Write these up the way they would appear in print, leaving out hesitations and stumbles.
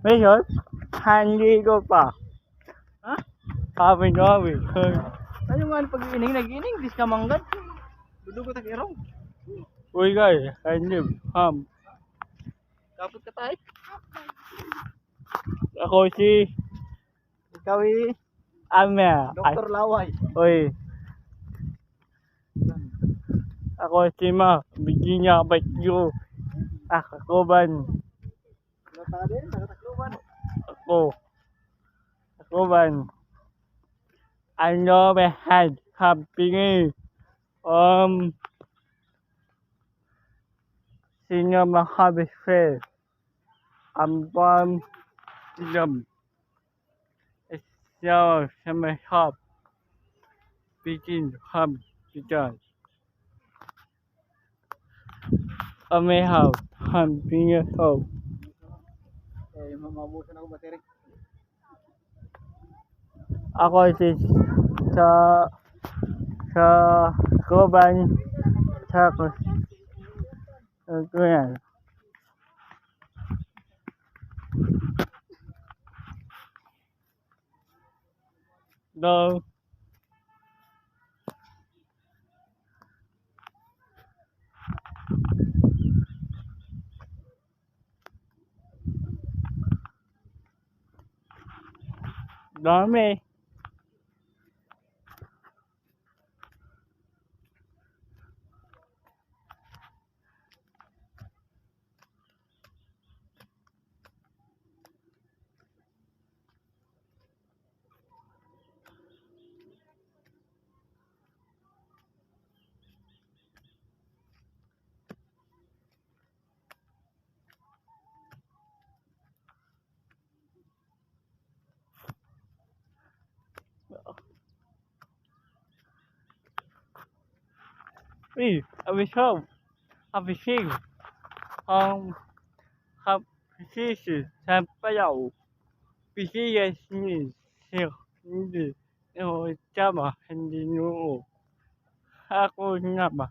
Ngayon, hindi ko pa. Ha? Sabi ko, Ano nga pag nag-ining, dis ka manggad. Dudugo ta kirong. uy guys, hindi, Kapot ka tayo. ako si Ikaw Amel. Dr. Laway. Uy, ako si Virginia Batyo. Kakuban. Natadin, nakatakluban. Kakuban. Ano ba had happy sino makabisel ambam silam isyaw sa may hub bikin hub bijan may hub bikin hub Mamabusan ako battery. ako si sa sa kuban sa kuyan do dami abisog abisig kapsisi sa payaw pisigas ni hindi tama hindi noo ako nga ba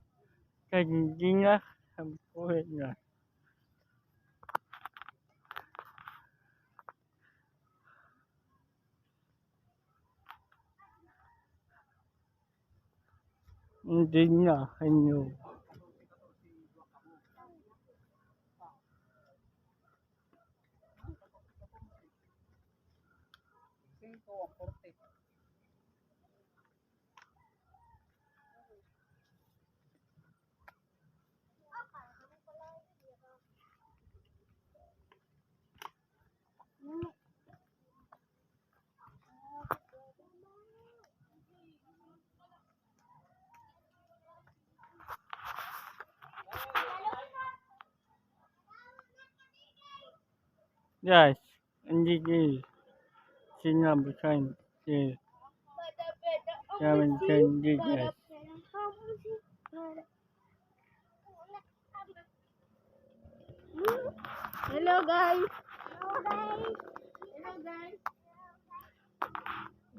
hindi nga sampuhin nga hindi nga ano guys hindi sinabukan si namin hindi guys Hello guys. Hello guys. Hello guys.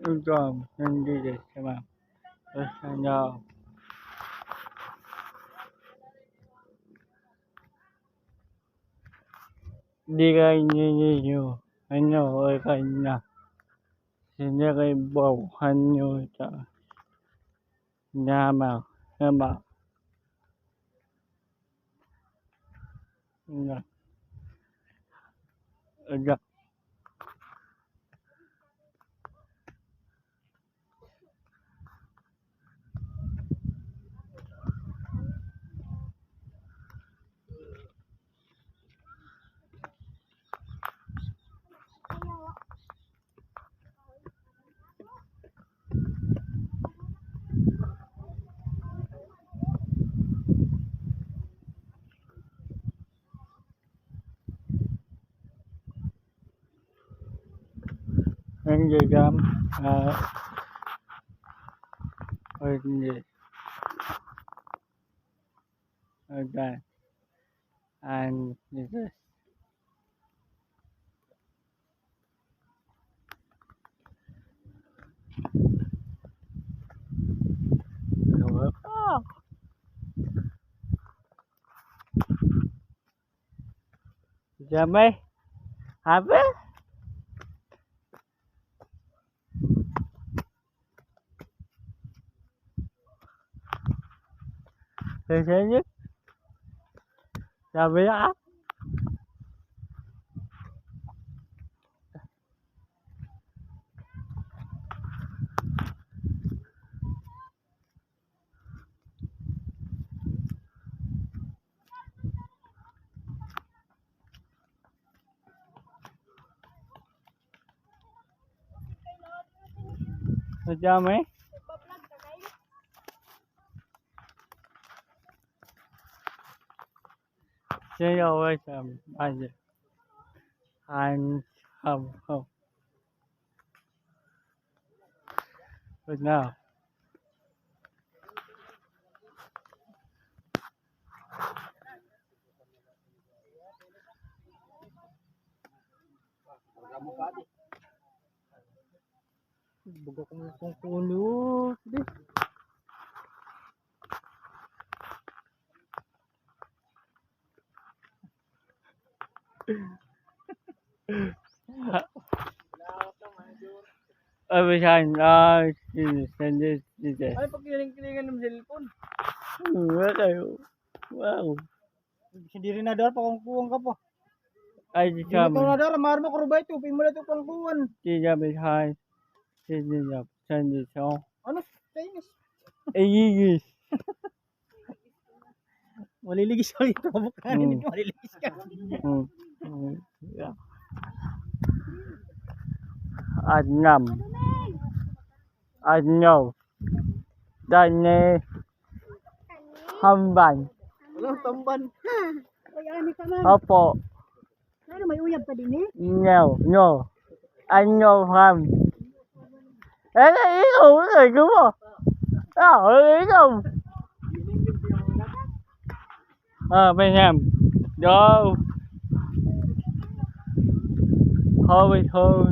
ito hindi guys sama terus di kayo ninyo ano o kanya hindi kayo bawahan nyo sa nama udah hindi jam hindi udah and this is Jamai apa Kasi sabi niya, sadya mo eh. Stay away from budget. And home. But now, Baga ko itong kulot. Di. every time send it. Ay, pag kiling-kilingan ng cellphone. Wow. Hindi rin nadar pa kung kuwang ka pa. I Hindi mo determined. ito nadar, marmo ko rubay ito. Pimula ito pang kuwan. Teacher behind sending up send it on. Ano? Chinese. English. Maliligis ka dito. Kamukha Mm. dito. Maliligis ka. Yeah. Adnam. Adno. Dane. Hamban. Alam, tamban. Uy, ani ka man. Opo. Ano, may uyab pa din eh. No. Ano ham. Ikaw. Ikaw mo. Ikaw. Bên em. Go. Thôi thôi.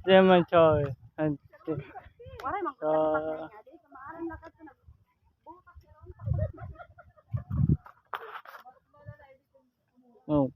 Xem mà trời. Waray man ko. Ờ. Maaran na ka na. Ừ.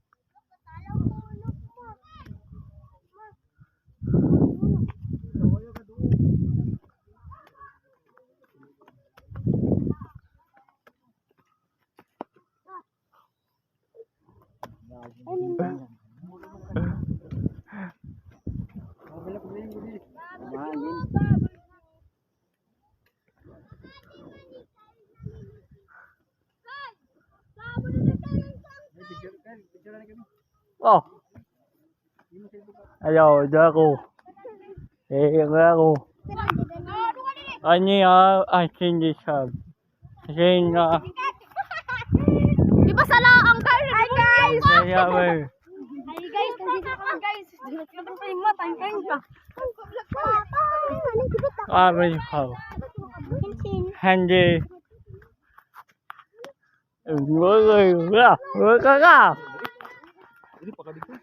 Oh. Ayo, đưa cô. Hiện ra cô. Anh ấy I think this time. Xin Di ba sala ang guys? Hi guys. Saya Hi guys, nandito ka guys. Ano pa yung mata? Kain ka. Amin hầu. Handy. Người kakak. Ini pakai dikit.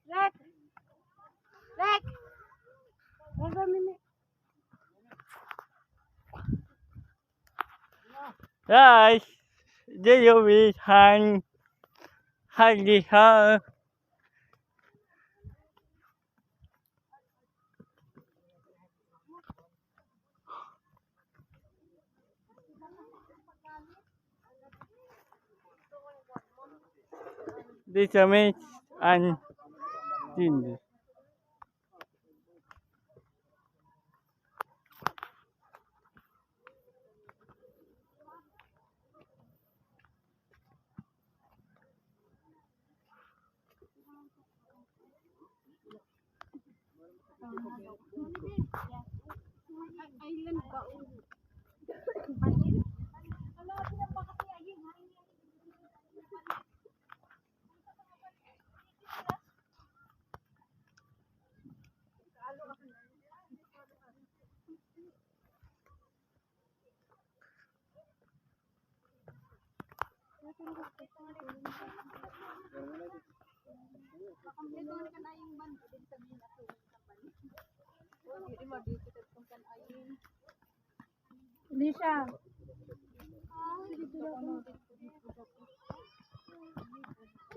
Rek. Rek. Wala minute. Guys, this will be hand. Handy her. This means and tin. Island ba? Kompleto na ka na yung band. Din sabihin ako sa band. Hindi mo dito kung kan ayin. Hindi siya.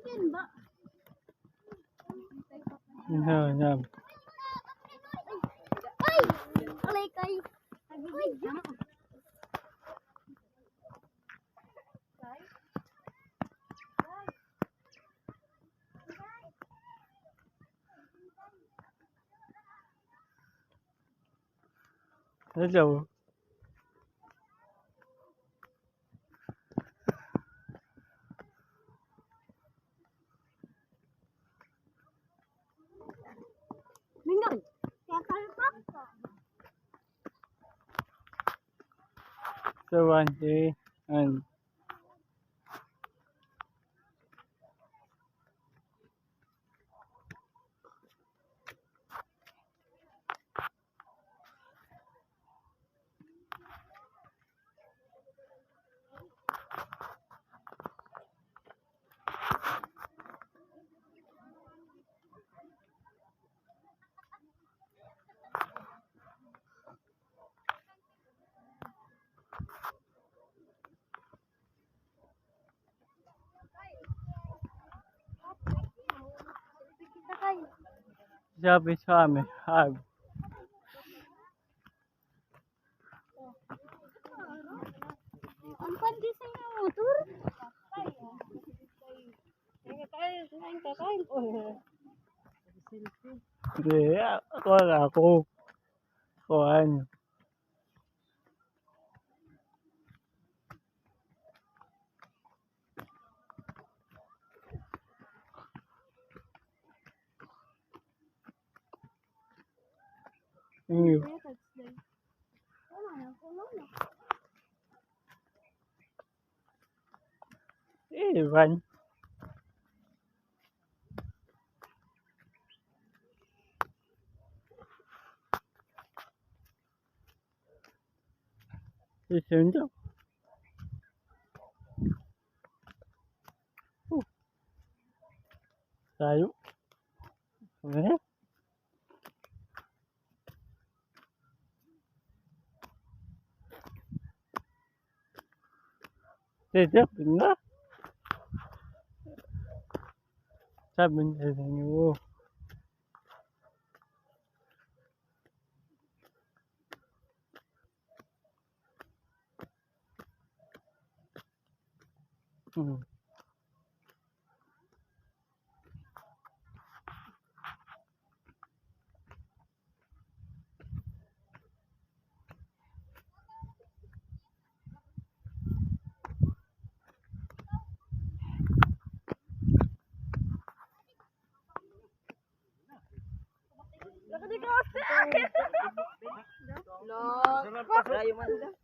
Again ba? Yan. Ay! Alay kayo. Ay! Hello. Minggan! Kaya tayo pa? So one day and Kita kayo. sabi sa amin, Ang pandi sa inyo motor. Kaya kakain. hindi, ako. Kuhan. Iyo. Ivan. Isunod. Tayo. Eh? Tidak benar. Sabi niya sa inyo.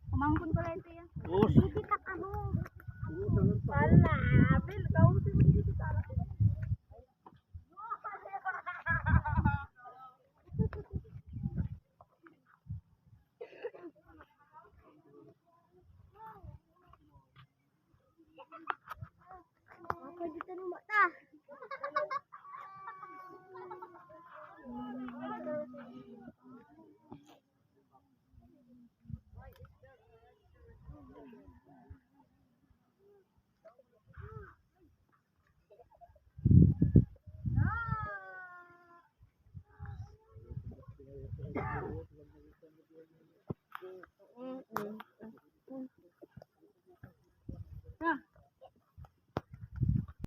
Umangkon ko lang ito yan. Us. Kita ka mo. Wala. Bil, kausin mo dito sa akin. Apa dito ng mata?